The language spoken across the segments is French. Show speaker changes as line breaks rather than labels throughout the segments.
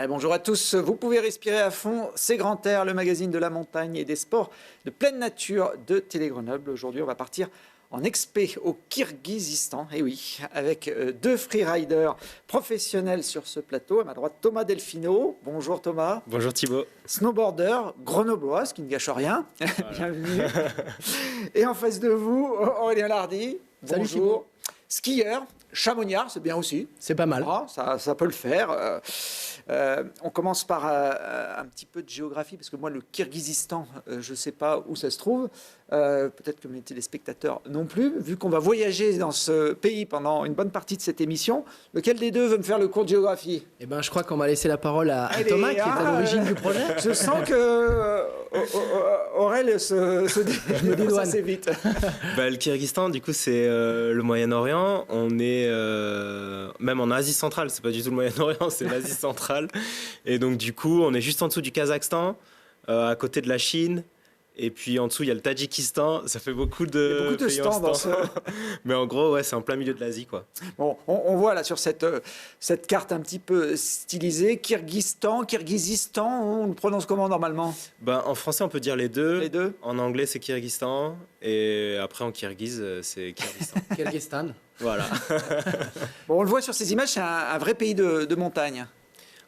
Allez, bonjour à tous, vous pouvez respirer à fond, c'est Grand Air, le magazine de la montagne et des sports de pleine nature de Télé Grenoble. Aujourd'hui, on va partir en expé au Kirghizistan, et oui, avec deux freeriders professionnels sur ce plateau. À ma droite, Thomas Delfino. Bonjour Thomas.
Bonjour Thibaut.
Snowboarder grenoblois, ce qui ne gâche rien. Voilà. Bienvenue. Et en face de vous, Aurélien Lardy.
Salut
Bonjour.
Thibaut.
Skieur, chamoniard, c'est bien aussi.
C'est pas mal.
Ah, ça peut le faire. On commence par un petit peu de géographie, parce que moi, le Kirghizistan, je ne sais pas où ça se trouve. Peut-être que mes téléspectateurs non plus. Vu qu'on va voyager dans ce pays pendant une bonne partie de cette émission, lequel des deux veut me faire le cours de géographie?
Eh ben, je crois qu'on va laisser la parole à
Allez,
Thomas, qui est à l'origine du projet.
Je sens que Aurel se dédouane assez vite.
Le Kyrgyzstan, du coup, c'est le Moyen-Orient. On est même en Asie centrale. C'est pas du tout le Moyen-Orient, c'est l'Asie centrale. Et donc, du coup, on est juste en dessous du Kazakhstan, à côté de la Chine. Et puis en dessous, il y a le Tadjikistan. Ça fait beaucoup de pays
stands dans ce...
Mais en gros, ouais, c'est en plein milieu de l'Asie, quoi.
Bon, on voit là sur cette carte un petit peu stylisée, Kirghizistan, on le prononce comment normalement?
En français, on peut dire les deux.
Les deux.
En anglais, c'est Kyrgyzstan. Et après, en kirghize, c'est Kyrgyzstan.
Kyrgyzstan.
Voilà.
Bon, on le voit sur ces images, c'est un vrai pays de montagne.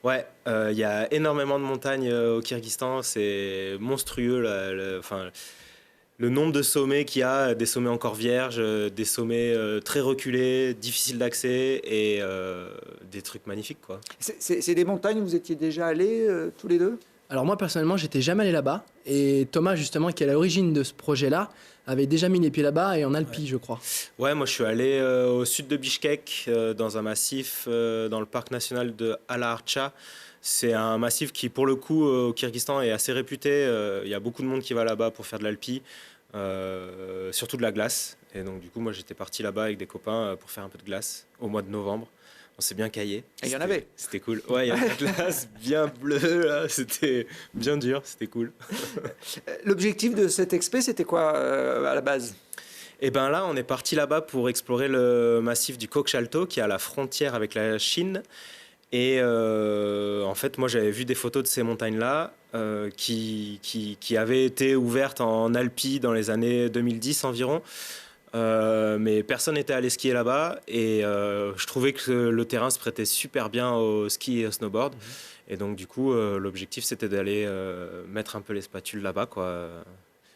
Ouais, il y a énormément de montagnes au Kyrgyzstan, c'est monstrueux le nombre de sommets qu'il y a, des sommets encore vierges, des sommets très reculés, difficiles d'accès et des trucs magnifiques, quoi.
C'est des montagnes où vous étiez déjà allés tous les deux?
Alors moi, personnellement, j'étais jamais allé là-bas. Et Thomas, justement, qui est à l'origine de ce projet-là, avait déjà mis les pieds là-bas et en Alpi, je crois.
Ouais, moi je suis allé au sud de Bichkek, dans un massif, dans le parc national de Ala-Archa. C'est un massif qui, pour le coup, au Kyrgyzstan est assez réputé. Il y a beaucoup de monde qui va là-bas pour faire de l'alpi, surtout de la glace. Et donc du coup, moi j'étais parti là-bas avec des copains pour faire un peu de glace au mois de novembre. On s'est bien caillé.
Et il y en avait.
C'était cool. Ouais, il y avait de la glace bien bleue, là. C'était bien dur, c'était cool.
L'objectif de cette expé, c'était quoi à la base?
Et bien là, on est parti là-bas pour explorer le massif du Kokshalto, qui est à la frontière avec la Chine. Et en fait, moi, j'avais vu des photos de ces montagnes-là qui avaient été ouvertes en Alpi dans les années 2010 environ. Mais personne n'était allé skier là-bas et je trouvais que le terrain se prêtait super bien au ski et au snowboard. Et donc du coup, l'objectif c'était d'aller mettre un peu les spatules là-bas, quoi.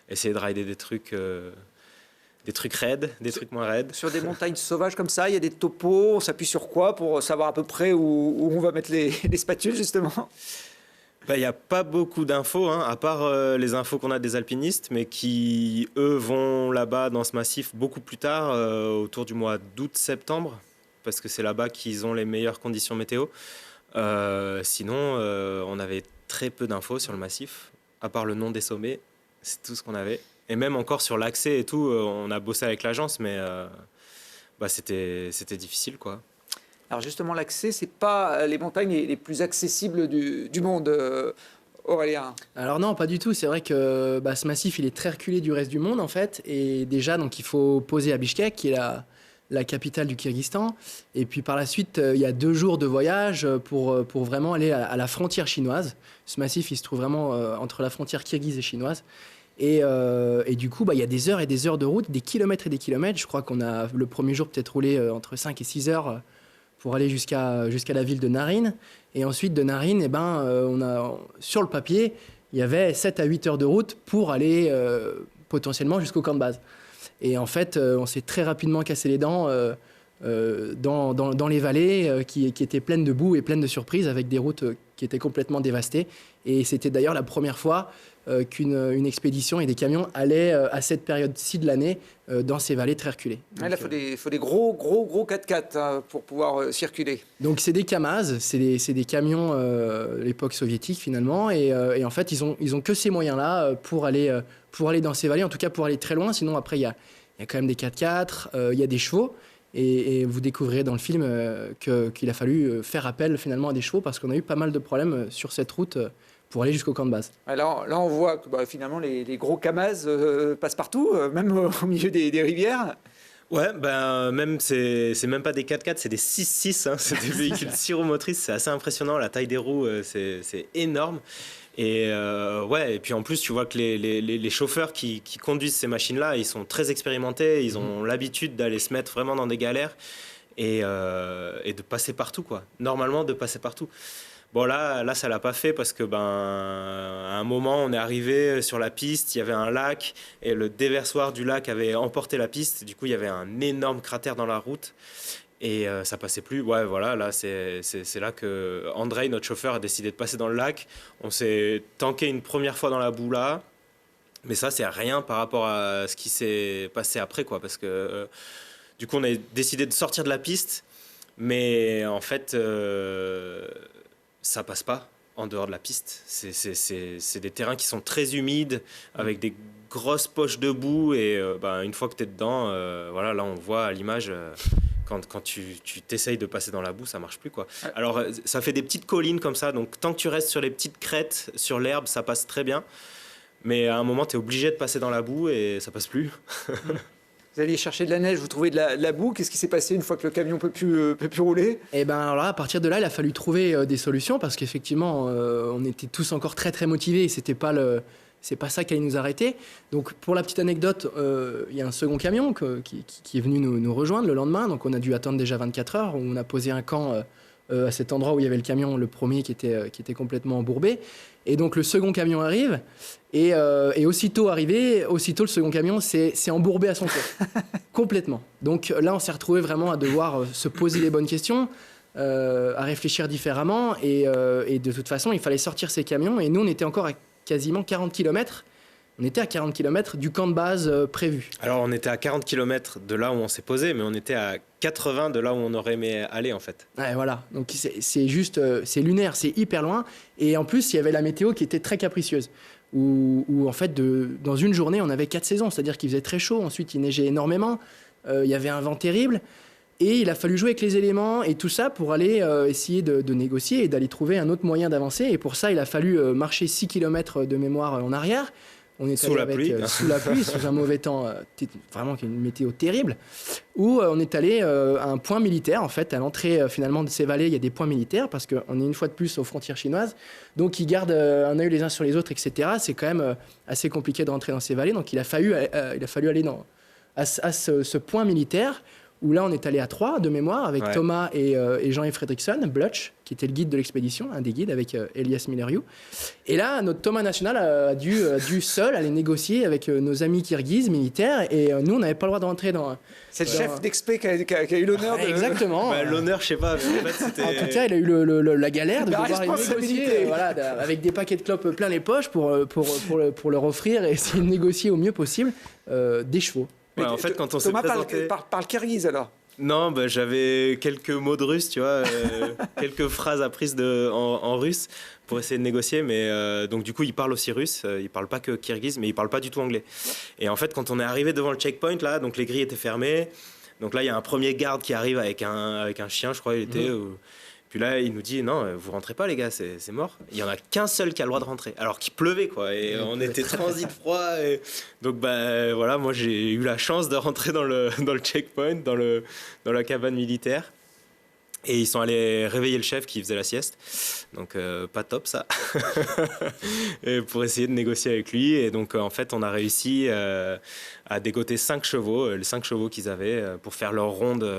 Essayer de rider des trucs raides, des trucs moins raides.
Sur des montagnes sauvages comme ça, il y a des topos, on s'appuie sur quoi pour savoir à peu près où on va mettre les spatules justement?
Il n'y a pas beaucoup d'infos, hein, à part les infos qu'on a des alpinistes, mais qui, eux, vont là-bas dans ce massif beaucoup plus tard, autour du mois d'août-septembre, parce que c'est là-bas qu'ils ont les meilleures conditions météo. Sinon, on avait très peu d'infos sur le massif, à part le nom des sommets, c'est tout ce qu'on avait. Et même encore sur l'accès et tout, on a bossé avec l'agence, mais c'était difficile, quoi.
Alors justement, l'accès, c'est pas les montagnes les plus accessibles du monde, Aurélien.
Alors non, pas du tout. C'est vrai que ce massif, il est très reculé du reste du monde, en fait. Et déjà, donc, il faut poser à Bichkek, qui est la capitale du Kyrgyzstan. Et puis par la suite, il y a 2 jours de voyage pour vraiment aller à la frontière chinoise. Ce massif, il se trouve vraiment entre la frontière kirghize et chinoise. Et du coup, il y a des heures et des heures de route, des kilomètres et des kilomètres. Je crois qu'on a le premier jour peut-être roulé entre 5 et 6 heures pour aller jusqu'à la ville de Naryn. Et ensuite, de Naryn, sur le papier, il y avait 7 à 8 heures de route pour aller potentiellement jusqu'au camp de base. Et en fait, on s'est très rapidement cassé les dents dans les vallées qui étaient pleines de boue et pleines de surprises, avec des routes qui étaient complètement dévastées. Et c'était d'ailleurs la première fois qu'une expédition et des camions allaient à cette période-ci de l'année dans ces vallées très reculées.
Donc, là, il faut des gros 4x4 hein, pour pouvoir circuler.
Donc c'est des Kamaz, c'est des camions l'époque soviétique finalement, et en fait ils ont que ces moyens-là pour aller dans ces vallées, en tout cas pour aller très loin. Sinon après il y a quand même des 4x4, il y a des chevaux. Et vous découvrirez dans le film qu'il a fallu faire appel finalement à des chevaux parce qu'on a eu pas mal de problèmes sur cette route pour aller jusqu'au camp de base.
Alors là, on voit que finalement les gros Kamaz passent partout, même au milieu des rivières.
Ouais, ben même c'est même pas des 4x4, c'est des 6-6, hein, c'est des véhicules syromotrices, c'est assez impressionnant, la taille des roues, c'est énorme. Et ouais, et puis en plus, tu vois que les chauffeurs qui conduisent ces machines-là, ils sont très expérimentés, ils ont l'habitude d'aller se mettre vraiment dans des galères et de passer partout, quoi. Normalement, de passer partout. Bon, là, ça l'a pas fait parce que, ben, à un moment, on est arrivé sur la piste, il y avait un lac et le déversoir du lac avait emporté la piste. Du coup, il y avait un énorme cratère dans la route. Et ça passait plus. Ouais, voilà, là, c'est là que Andrei, notre chauffeur, a décidé de passer dans le lac. On s'est tanké une première fois dans la boue là. Mais ça, c'est rien par rapport à ce qui s'est passé après, quoi. Parce que du coup, on a décidé de sortir de la piste. Mais en fait, ça passe pas en dehors de la piste. C'est des terrains qui sont très humides, avec des grosses poches de boue. Et bah, une fois que tu es dedans, voilà, là, on voit à l'image. Quand tu t'essayes de passer dans la boue, ça marche plus, quoi. Alors, ça fait des petites collines comme ça, donc tant que tu restes sur les petites crêtes, sur l'herbe, ça passe très bien. Mais à un moment, tu es obligé de passer dans la boue et ça passe plus.
Vous allez chercher de la neige, vous trouvez de la boue. Qu'est-ce qui s'est passé une fois que le camion peut plus rouler?
Et ben alors là, à partir de là, il a fallu trouver des solutions parce qu'effectivement, on était tous encore très très motivés et c'est pas ça qui allait nous arrêter. Donc pour la petite anecdote, il y a un second camion qui est venu nous rejoindre le lendemain. Donc on a dû attendre déjà 24 heures où on a posé un camp à cet endroit où il y avait le camion, le premier qui était complètement embourbé. Et donc le second camion arrive et aussitôt arrivé, aussitôt le second camion s'est embourbé à son tour. Complètement. Donc là on s'est retrouvé vraiment à devoir se poser les bonnes questions, à réfléchir différemment et de toute façon il fallait sortir ces camions et nous on était encore à quasiment 40 km. On était à 40 km du camp de base prévu.
Alors on était à 40 km de là où on s'est posé, mais on était à 80 de là où on aurait aimé aller en fait.
Ouais, voilà, donc c'est juste, c'est lunaire, c'est hyper loin. Et en plus, il y avait la météo qui était très capricieuse. Où en fait, dans une journée, on avait 4 saisons, c'est-à-dire qu'il faisait très chaud, ensuite il neigeait énormément, il y avait un vent terrible. Et il a fallu jouer avec les éléments et tout ça pour aller essayer de négocier et d'aller trouver un autre moyen d'avancer. Et pour ça, il a fallu marcher 6 km de mémoire en arrière. On est
sous la pluie,
sous la pluie, sous un mauvais temps, vraiment une météo terrible, où on est allé à un point militaire, en fait, à l'entrée finalement de ces vallées, il y a des points militaires, parce qu'on est une fois de plus aux frontières chinoises, donc ils gardent un œil les uns sur les autres, etc. C'est quand même assez compliqué de rentrer dans ces vallées, donc il a fallu aller à ce point militaire, où là on est allé à 3 de mémoire avec Thomas et Jean-Yves Fredrickson, Blutch, qui était le guide de l'expédition, un des guides avec Elias Milleriou. Et là, notre Thomas National a dû seul aller négocier avec nos amis kirghizes militaires et nous on n'avait pas le droit de rentrer dans...
C'est le chef d'expé qui a eu l'honneur de...
Exactement.
Bah, l'honneur, je sais pas, mais en fait c'était...
En tout cas, il a eu la galère de devoir négocier voilà, avec des paquets de clopes plein les poches pour leur offrir et essayer de négocier au mieux possible des chevaux.
Ouais, en fait, quand on s'est présenté...
parle kirghize alors.
Non, bah, j'avais quelques mots de russe, tu vois, quelques phrases apprises en russe pour essayer de négocier, mais donc du coup, il parle aussi russe, il parle pas que kirghize, mais il parle pas du tout anglais. Et en fait, quand on est arrivé devant le checkpoint, là, donc les grilles étaient fermées, donc là, il y a un premier garde qui arrive avec un chien, je crois, il était... Puis là, il nous dit non, vous rentrez pas, les gars, c'est mort. Il y en a qu'un seul qui a le droit de rentrer. Alors qu'il pleuvait, quoi. Et on était transit froid. Et... Donc, bah, voilà, moi, j'ai eu la chance de rentrer dans le checkpoint, dans la cabane militaire. Et ils sont allés réveiller le chef qui faisait la sieste. Donc, pas top, ça. Et pour essayer de négocier avec lui. Et donc, en fait, on a réussi à dégoter 5 chevaux, les 5 chevaux qu'ils avaient, pour faire leur ronde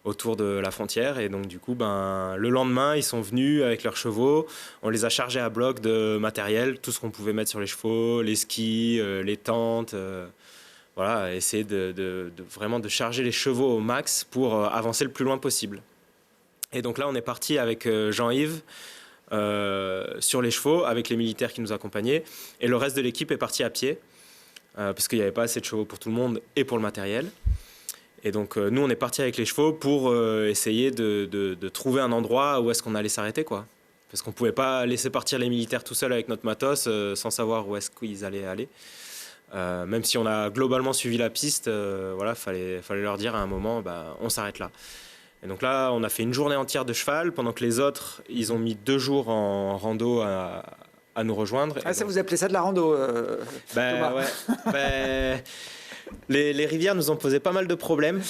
autour de la frontière. Et donc du coup, le lendemain, ils sont venus avec leurs chevaux. On les a chargés à bloc de matériel, tout ce qu'on pouvait mettre sur les chevaux, les skis, les tentes. Voilà, essayer vraiment de charger les chevaux au max pour avancer le plus loin possible. Et donc là, on est parti avec Jean-Yves sur les chevaux, avec les militaires qui nous accompagnaient. Et le reste de l'équipe est parti à pied, parce qu'il n'y avait pas assez de chevaux pour tout le monde et pour le matériel. Et donc, nous, on est parti avec les chevaux pour essayer de trouver un endroit où est-ce qu'on allait s'arrêter, quoi. Parce qu'on ne pouvait pas laisser partir les militaires tout seuls avec notre matos sans savoir où est-ce qu'ils allaient aller. Même si on a globalement suivi la piste, voilà, fallait leur dire à un moment, on s'arrête là. Et donc là, on a fait une journée entière de cheval, pendant que les autres, ils ont mis 2 jours en rando à nous rejoindre.
Ah, ça, vous appelez ça de la rando, Thomas.
Ouais. Les rivières nous ont posé pas mal de problèmes.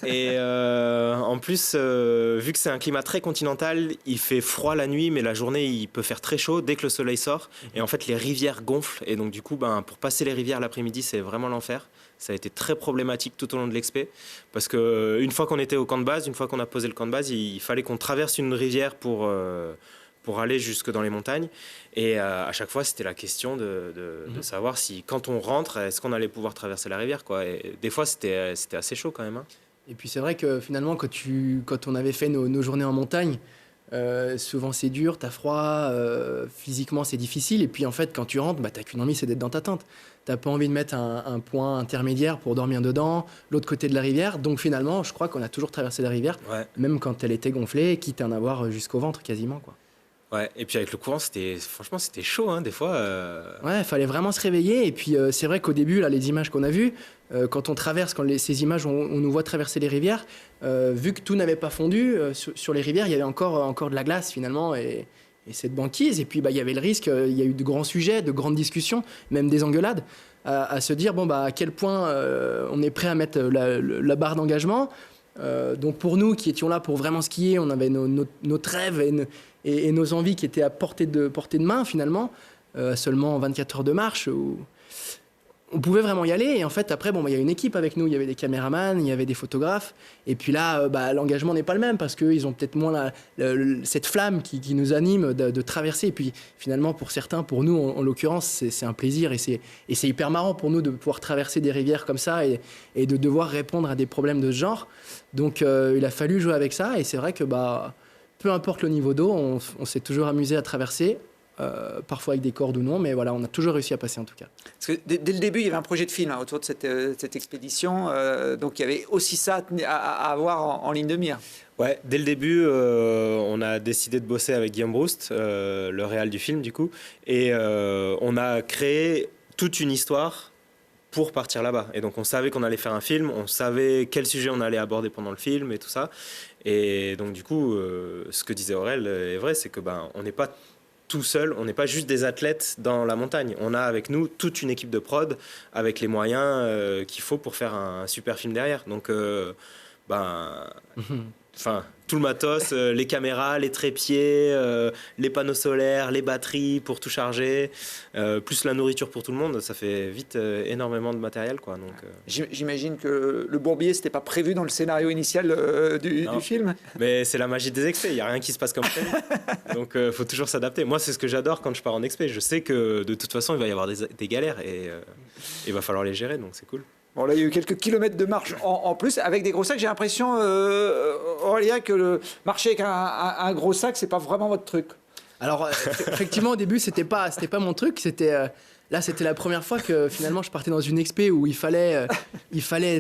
Et en plus, vu que c'est un climat très continental, il fait froid la nuit, mais la journée, il peut faire très chaud dès que le soleil sort. Et en fait, les rivières gonflent. Et donc, du coup, pour passer les rivières l'après-midi, c'est vraiment l'enfer. Ça a été très problématique tout au long de l'expé. Parce qu'une fois qu'on était au camp de base, une fois qu'on a posé le camp de base, il fallait qu'on traverse une rivière pour aller jusque dans les montagnes. Et à chaque fois, c'était la question de savoir si, quand on rentre, est-ce qu'on allait pouvoir traverser la rivière, quoi. Et des fois, c'était assez chaud quand même. Hein.
Et puis c'est vrai que finalement, quand on avait fait nos journées en montagne, souvent c'est dur, t'as froid, physiquement c'est difficile. Et puis en fait, quand tu rentres, t'as qu'une envie, c'est d'être dans ta tente. T'as pas envie de mettre un point intermédiaire pour dormir dedans, l'autre côté de la rivière. Donc finalement, je crois qu'on a toujours traversé la rivière, même quand elle était gonflée, quitte à en avoir jusqu'au ventre quasiment, quoi.
Ouais, et puis avec le courant, franchement, c'était chaud, hein, des fois.
Ouais, il fallait vraiment se réveiller. Et puis, c'est vrai qu'au début, là, les images qu'on a vues, quand on traverse, ces images, on nous voit traverser les rivières, vu que tout n'avait pas fondu, sur les rivières, il y avait encore de la glace, finalement, et cette banquise. Et puis, il y avait le risque, il y a eu de grands sujets, de grandes discussions, même des engueulades, à se dire, à quel point on est prêt à mettre la barre d'engagement. Donc pour nous qui étions là pour vraiment skier, on avait notre rêve et nos envies qui étaient à portée de main finalement, seulement 24 heures de marche, où on pouvait vraiment y aller. Et en fait après, il y a une équipe avec nous, il y avait des caméramans, il y avait des photographes. Et puis là, l'engagement n'est pas le même parce qu'ils ont peut-être moins cette flamme qui nous anime de traverser. Et puis finalement pour certains, pour nous en l'occurrence, c'est un plaisir et c'est hyper marrant pour nous de pouvoir traverser des rivières comme ça et de devoir répondre à des problèmes de ce genre. Donc il a fallu jouer avec ça et c'est vrai que peu importe le niveau d'eau, on s'est toujours amusé à traverser, parfois avec des cordes ou non, mais voilà, on a toujours réussi à passer en tout cas.
Parce que dès le début, il y avait un projet de film autour de cette expédition, donc il y avait aussi ça à avoir en ligne de mire.
Ouais, dès le début, on a décidé de bosser avec Guillaume Broust, le réal du film du coup, et on a créé toute une histoire pour partir là-bas. Et donc on savait qu'on allait faire un film, on savait quel sujet on allait aborder pendant le film et tout ça. Et donc du coup, ce que disait Aurel est vrai, c'est que on n'est pas tout seul, on n'est pas juste des athlètes dans la montagne. On a avec nous toute une équipe de prod avec les moyens qu'il faut pour faire un super film derrière. Donc tout le matos, les caméras, les trépieds, les panneaux solaires, les batteries pour tout charger, plus la nourriture pour tout le monde, ça fait vite énormément de matériel, quoi. Donc,
J'imagine que le bourbier, c'était pas prévu dans le scénario initial du film.
Mais c'est la magie des expés, il n'y a rien qui se passe comme prévu. Donc faut toujours s'adapter. Moi, c'est ce que j'adore quand je pars en expé. Je sais que de toute façon, il va y avoir des galères et il va falloir les gérer, donc c'est cool.
Bon, là, il y a eu quelques kilomètres de marche en plus, avec des gros sacs. J'ai l'impression, Aurélia, que marcher avec un gros sac, c'est pas vraiment votre truc.
Alors, effectivement, au début, c'était pas mon truc. C'était la première fois que finalement, je partais dans une expé où il fallait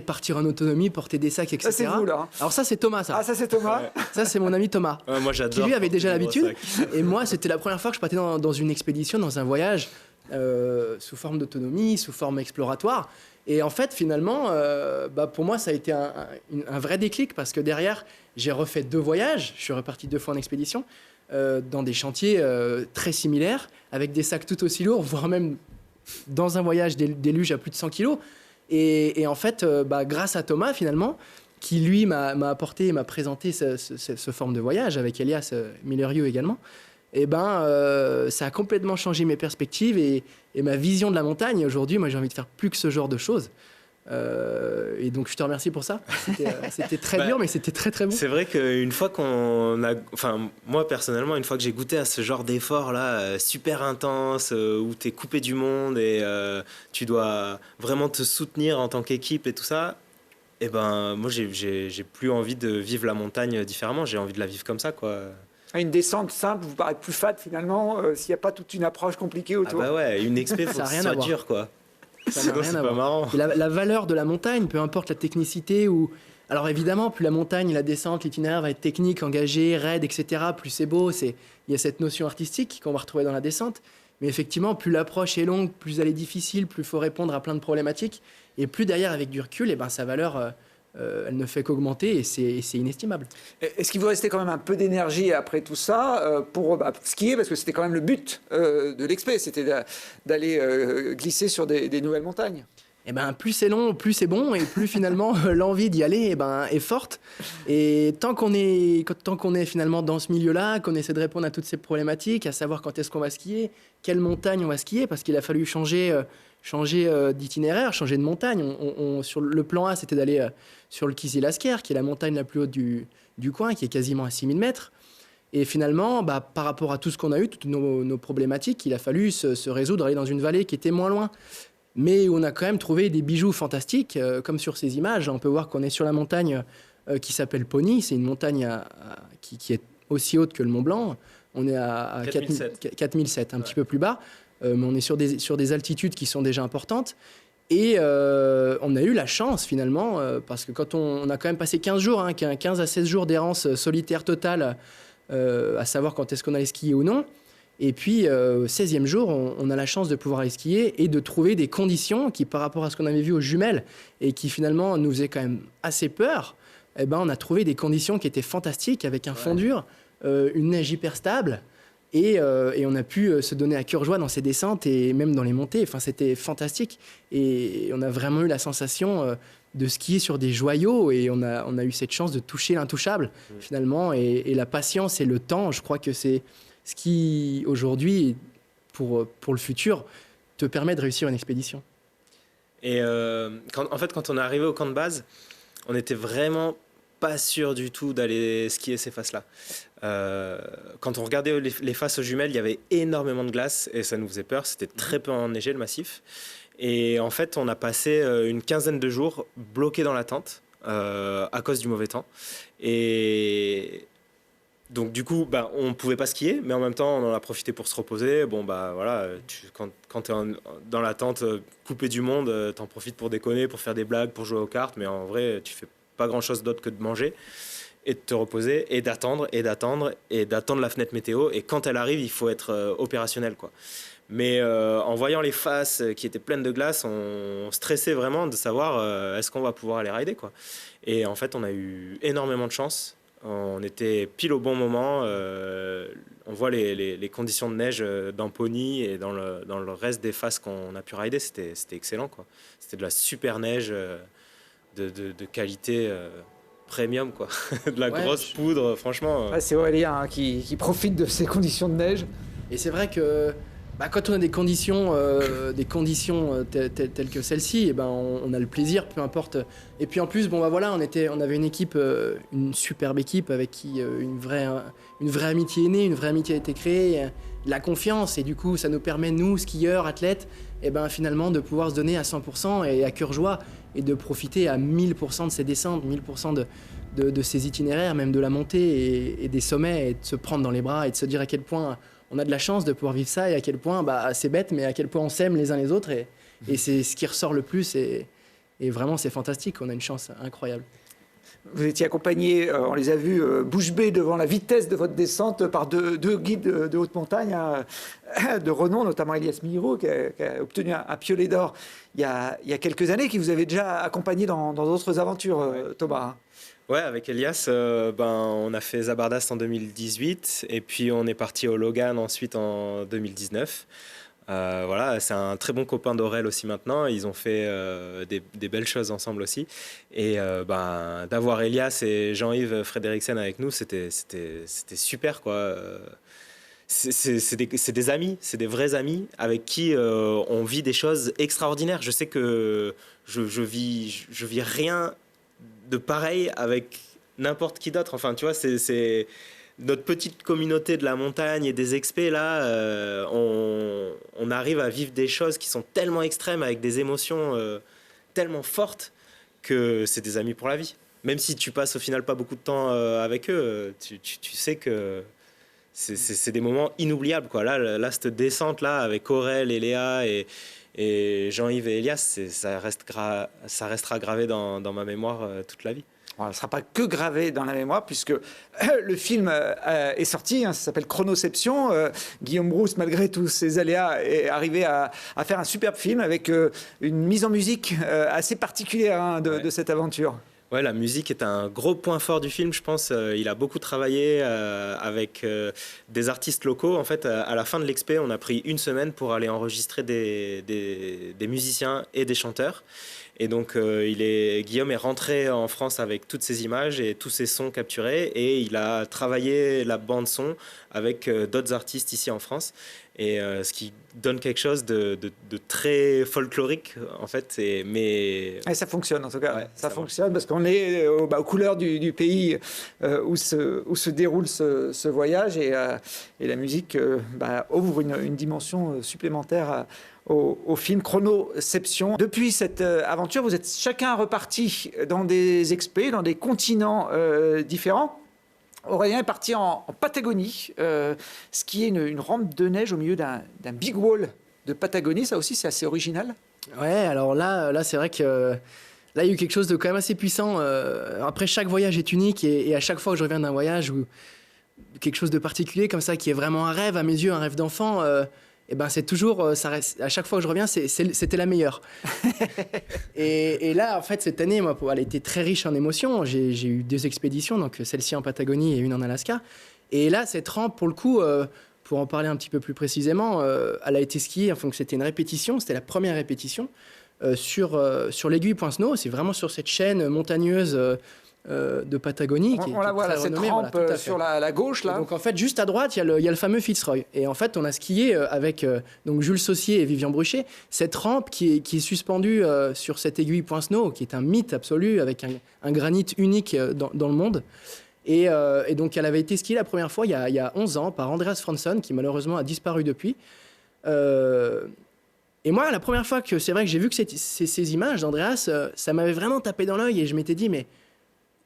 partir en autonomie, porter des sacs, etc.
Ça, c'est vous, là.
Alors ça, c'est Thomas, ça.
Ah, ça, c'est Thomas.
Ouais.
Ça, c'est mon ami Thomas.
Ouais, moi, j'adore.
Qui, lui, avait déjà l'habitude. Et moi, c'était la première fois que je partais dans une expédition, dans un voyage, sous forme d'autonomie, sous forme exploratoire. Et en fait, finalement, pour moi, ça a été un vrai déclic parce que derrière, j'ai refait 2 voyages. Je suis reparti 2 fois en expédition dans des chantiers très similaires, avec des sacs tout aussi lourds, voire même dans un voyage des luges à plus de 100 kilos. Et en fait, grâce à Thomas, finalement, qui lui m'a apporté et m'a présenté ce forme de voyage, avec Elias Millerieux également, ça a complètement changé mes perspectives et ma vision de la montagne. Aujourd'hui, moi, j'ai envie de faire plus que ce genre de choses. Et donc, je te remercie pour ça. C'était très dur, mais c'était très, très bon.
C'est vrai qu'une fois moi, personnellement, une fois que j'ai goûté à ce genre d'effort-là, super intense, où tu es coupé du monde et tu dois vraiment te soutenir en tant qu'équipe et tout ça, moi, j'ai plus envie de vivre la montagne différemment. J'ai envie de la vivre comme ça, quoi.
Une descente simple vous paraît plus fade finalement s'il n'y a pas toute une approche compliquée autour.
Ah ouais, une expé, faut que ce soit dur, quoi.
Ça n'a rien à voir. Marrant. La valeur de la montagne, peu importe la technicité ou... Alors évidemment, plus la montagne, la descente, l'itinéraire va être technique, engagé, raide, etc., plus c'est beau. Il y a cette notion artistique qu'on va retrouver dans la descente. Mais effectivement, plus l'approche est longue, plus elle est difficile, plus il faut répondre à plein de problématiques. Et plus derrière, avec du recul, sa valeur... elle ne fait qu'augmenter et c'est inestimable.
Est-ce qu'il vous restait quand même un peu d'énergie après tout ça pour skier, parce que c'était quand même le but de l'expé, c'était d'aller glisser sur des nouvelles montagnes?
et ben, plus c'est long, plus c'est bon, et plus finalement l'envie d'y aller est forte. Et tant qu'on est finalement dans ce milieu-là, qu'on essaie de répondre à toutes ces problématiques, à savoir quand est-ce qu'on va skier, quelle montagne on va skier, parce qu'il a fallu changer d'itinéraire, changer de montagne. Sur le plan A, c'était d'aller sur le Kizilhasker, qui est la montagne la plus haute du coin, qui est quasiment à 6000 mètres. Et finalement, par rapport à tout ce qu'on a eu, toutes nos problématiques, il a fallu se résoudre à aller dans une vallée qui était moins loin. Mais on a quand même trouvé des bijoux fantastiques, comme sur ces images. On peut voir qu'on est sur la montagne qui s'appelle Pony. C'est une montagne qui est aussi haute que le Mont Blanc. On est à 4007, un petit peu plus bas. Mais on est sur des altitudes qui sont déjà importantes. Et on a eu la chance finalement, parce que quand on a quand même passé 15 jours, 15 à 16 jours d'errance solitaire totale, à savoir quand est-ce qu'on allait skier ou non. Et puis, 16e jour, on a la chance de pouvoir aller skier et de trouver des conditions qui, par rapport à ce qu'on avait vu aux jumelles et qui finalement nous faisaient quand même assez peur, on a trouvé des conditions qui étaient fantastiques avec un fond dur, une neige hyper stable. Et on a pu se donner à cœur joie dans ces descentes et même dans les montées. Enfin, c'était fantastique. Et on a vraiment eu la sensation de skier sur des joyaux. Et on a eu cette chance de toucher l'intouchable, finalement. Et la patience et le temps, je crois que c'est ce qui, aujourd'hui, pour le futur, te permet de réussir une expédition.
Et quand on est arrivé au camp de base, on n'était vraiment pas sûr du tout d'aller skier ces faces-là. Quand on regardait les faces aux jumelles, il y avait énormément de glace et ça nous faisait peur. C'était très peu enneigé, le massif. Et en fait, on a passé une quinzaine de jours bloqués dans la tente à cause du mauvais temps. Et donc du coup, on pouvait pas skier, mais en même temps, on en a profité pour se reposer. Bon, voilà, quand tu es dans la tente, coupé du monde, t'en profites pour déconner, pour faire des blagues, pour jouer aux cartes, mais en vrai, tu fais pas grand-chose d'autre que de manger et de te reposer et d'attendre la fenêtre météo. Et quand elle arrive, il faut être opérationnel, quoi. Mais en voyant les faces qui étaient pleines de glace, on stressait vraiment de savoir est-ce qu'on va pouvoir aller rider, quoi. Et en fait, on a eu énormément de chance. On était pile au bon moment. On voit les conditions de neige dans Pony et dans le reste des faces qu'on a pu rider. C'était excellent, quoi. C'était de la super neige de qualité premium, quoi. De la grosse poudre, franchement.
C'est Aurélien qui profite de ces conditions de neige.
Et c'est vrai que quand on a des conditions telles que celle-ci, on a le plaisir, peu importe. Et puis en plus, on avait une équipe, une superbe équipe avec qui une vraie amitié est née, une vraie amitié a été créée, la confiance. Et du coup, ça nous permet, nous, skieurs, athlètes, finalement de pouvoir se donner à 100% et à cœur joie et de profiter à 1000% de ces descentes, 1000% de ces itinéraires, même de la montée et des sommets, et de se prendre dans les bras et de se dire à quel point on a de la chance de pouvoir vivre ça et à quel point, c'est bête, mais à quel point on s'aime les uns les autres et c'est ce qui ressort le plus et vraiment c'est fantastique, on a une chance incroyable.
Vous étiez accompagné, on les a vus bouche bée devant la vitesse de votre descente par deux guides de haute montagne de renom, notamment Elias Mihiro qui a obtenu un piolet d'or il y a quelques années, qui vous avait déjà accompagné dans d'autres aventures, Thomas.
Ouais, avec Elias, on a fait Zabardast en 2018 et puis on est parti au Logan ensuite en 2019. Voilà, c'est un très bon copain d'Aurel aussi maintenant. Ils ont fait des belles choses ensemble aussi. Et d'avoir Elias et Jean-Yves Frederiksen avec nous, c'était super, quoi. C'est des amis, c'est des vrais amis avec qui on vit des choses extraordinaires. Je sais que je vis rien de pareil avec n'importe qui d'autre. Enfin, tu vois, c'est notre petite communauté de la montagne et des expés, là, on arrive à vivre des choses qui sont tellement extrêmes, avec des émotions tellement fortes, que c'est des amis pour la vie. Même si tu passes au final pas beaucoup de temps avec eux, tu sais que c'est des moments inoubliables, quoi. Là, cette descente-là, avec Aurel et Léa et Jean-Yves et Elias, ça restera gravé dans ma mémoire toute la vie.
Ça ne sera pas que gravé dans la mémoire, puisque le film est sorti, ça s'appelle Chronoception. Guillaume Brousse, malgré tous ses aléas, est arrivé à faire un superbe film avec une mise en musique assez particulière de cette aventure.
Ouais, la musique est un gros point fort du film, je pense. Il a beaucoup travaillé avec des artistes locaux. En fait, à la fin de l'expé, on a pris une semaine pour aller enregistrer des musiciens et des chanteurs. Et donc, Guillaume est rentré en France avec toutes ces images et tous ces sons capturés. Et il a travaillé la bande-son avec d'autres artistes ici en France. Et ce qui donne quelque chose de très folklorique, en fait. Mais
Et ça fonctionne, en tout cas.
Ouais,
ça
ça
fonctionne parce qu'on est aux couleurs du pays où se déroule ce voyage. Et la musique ouvre une dimension supplémentaire au film Chronoception. Depuis cette aventure, vous êtes chacun reparti dans des expés, dans des continents différents. Aurélien est parti en Patagonie, skier une rampe de neige au milieu d'un big wall de Patagonie. Ça aussi, c'est assez original.
Ouais, alors là c'est vrai que là, il y a eu quelque chose de quand même assez puissant. Après, chaque voyage est unique et à chaque fois que je reviens d'un voyage ou quelque chose de particulier comme ça, qui est vraiment un rêve, à mes yeux, un rêve d'enfant, et ben c'est toujours, ça reste, à chaque fois que je reviens, c'était la meilleure. et là, en fait, cette année, moi, elle a été très riche en émotions. J'ai eu 2 expéditions, donc celle-ci en Patagonie et une en Alaska. Et là, cette rampe, pour le coup, pour en parler un petit peu plus précisément, elle a été skiée, enfin, c'était une répétition, c'était la première répétition sur l'aiguille Point Snow. C'est vraiment sur cette chaîne montagneuse de Patagonie.
On la voit là, cette rampe sur la gauche. Là.
Donc en fait, juste à droite, il y a le fameux Fitzroy. Et en fait, on a skié avec donc Jules Saucier et Vivian Bruchet, cette rampe qui est suspendue sur cette aiguille Point Snow, qui est un mythe absolu, avec un granit unique dans le monde. Et donc, elle avait été skiée la première fois il y a 11 ans par Andreas Fransson, qui malheureusement a disparu depuis. Et moi, la première fois que c'est vrai que j'ai vu que ces images d'Andreas, ça m'avait vraiment tapé dans l'œil et je m'étais dit, mais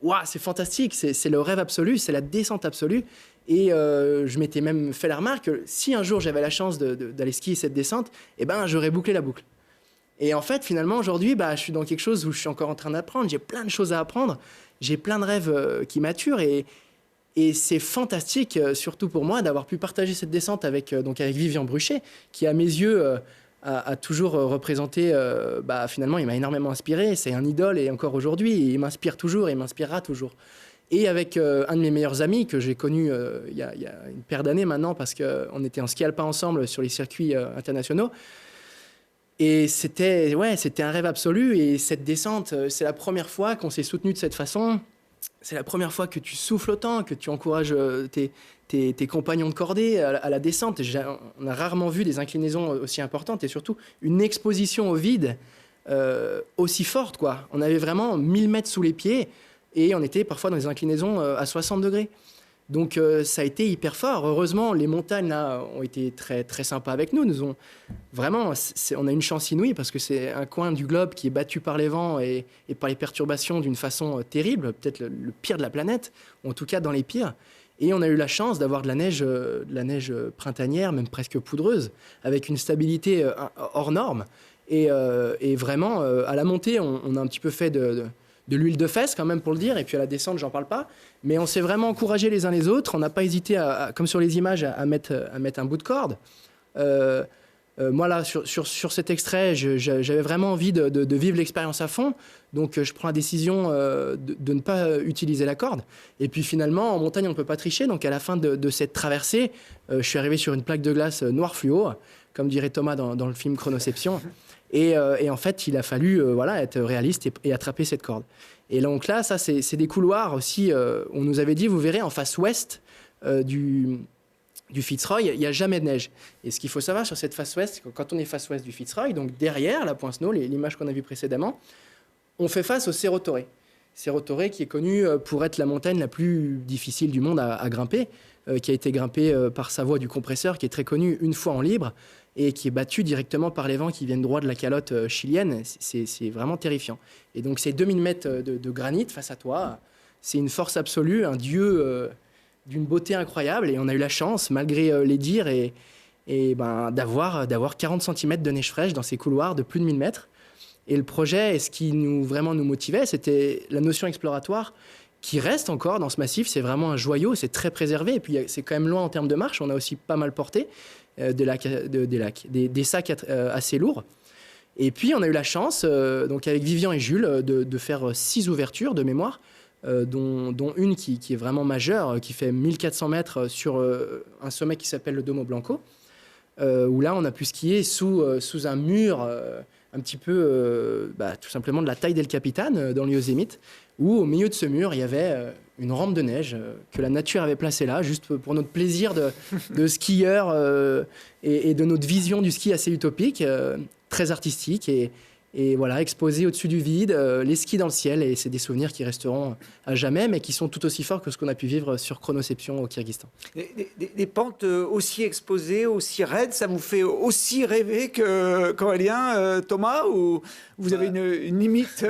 waouh, c'est fantastique, c'est le rêve absolu, c'est la descente absolue. Et je m'étais même fait la remarque que si un jour j'avais la chance d'aller skier cette descente, eh ben, j'aurais bouclé la boucle. Et en fait, finalement, aujourd'hui, je suis dans quelque chose où je suis encore en train d'apprendre. J'ai plein de choses à apprendre. J'ai plein de rêves qui maturent. Et c'est fantastique, surtout pour moi, d'avoir pu partager cette descente avec Vivian Bruchet, qui, à mes yeux, a toujours représenté... finalement, il m'a énormément inspiré. C'est un idole, et encore aujourd'hui, il m'inspire toujours et il m'inspirera toujours. Et avec un de mes meilleurs amis que j'ai connu il y a une paire d'années maintenant, parce qu'on était en ski alpin ensemble sur les circuits internationaux. Et c'était un rêve absolu. Et cette descente, c'est la première fois qu'on s'est soutenu de cette façon. C'est la première fois que tu souffles autant, que tu encourages tes compagnons de cordée à la descente. On a rarement vu des inclinaisons aussi importantes et surtout une exposition au vide aussi forte, quoi. On avait vraiment 1000 mètres sous les pieds et on était parfois dans des inclinaisons à 60 degrés. Donc ça a été hyper fort. Heureusement, les montagnes là ont été très très sympas avec nous. On a une chance inouïe parce que c'est un coin du globe qui est battu par les vents et par les perturbations d'une façon terrible, peut-être le pire de la planète, ou en tout cas dans les pires. Et on a eu la chance d'avoir de la neige printanière, même presque poudreuse, avec une stabilité hors norme. Et vraiment, à la montée, on a un petit peu fait de l'huile de fesse quand même pour le dire, et puis à la descente j'en parle pas, mais on s'est vraiment encouragés les uns les autres. On n'a pas hésité comme sur les images à mettre un bout de corde. Moi là sur cet extrait j'avais vraiment envie de vivre l'expérience à fond, donc je prends la décision de ne pas utiliser la corde, et puis finalement en montagne on ne peut pas tricher, donc à la fin de cette traversée je suis arrivé sur une plaque de glace noire fluo, comme dirait Thomas dans le film Chronoception. Et en fait, il a fallu être réaliste et attraper cette corde. Et donc là, ça, c'est des couloirs aussi. On nous avait dit, vous verrez, en face ouest du Fitzroy, il n'y a jamais de neige. Et ce qu'il faut savoir sur cette face ouest, quand on est face ouest du Fitzroy, donc derrière la Point Snow, l'image qu'on a vue précédemment, on fait face au Cerro Torre. Cerro Torre qui est connu pour être la montagne la plus difficile du monde à grimper, qui a été grimpée par sa voie du compresseur, qui est très connue une fois en libre, et qui est battu directement par les vents qui viennent droit de la calotte chilienne. C'est vraiment terrifiant. Et donc, ces 2000 mètres de granit face à toi, c'est une force absolue, un dieu d'une beauté incroyable. Et on a eu la chance, malgré les dires, d'avoir 40 cm de neige fraîche dans ces couloirs de plus de 1000 mètres. Et le projet, ce qui vraiment nous motivait, c'était la notion exploratoire qui reste encore dans ce massif. C'est vraiment un joyau, c'est très préservé. Et puis, c'est quand même loin en termes de marche. On a aussi pas mal porté. Des sacs assez lourds. Et puis, on a eu la chance, donc avec Vivian et Jules, de faire 6 ouvertures de mémoire, dont une qui est vraiment majeure, qui fait 1400 mètres sur un sommet qui s'appelle le Domo Blanco, où là, on a pu skier sous un mur un petit peu, tout simplement de la taille d'El Capitan, dans le Yosemite, où au milieu de ce mur, il y avait une rampe de neige que la nature avait placée là, juste pour notre plaisir de skieurs et de notre vision du ski assez utopique, très artistique et voilà, exposé au-dessus du vide, les skis dans le ciel, et c'est des souvenirs qui resteront à jamais, mais qui sont tout aussi forts que ce qu'on a pu vivre sur Chronoception au Kyrgyzstan.
Des pentes aussi exposées, aussi raides, ça vous fait aussi rêver qu'Aurélien, Thomas, ou vous avez une limite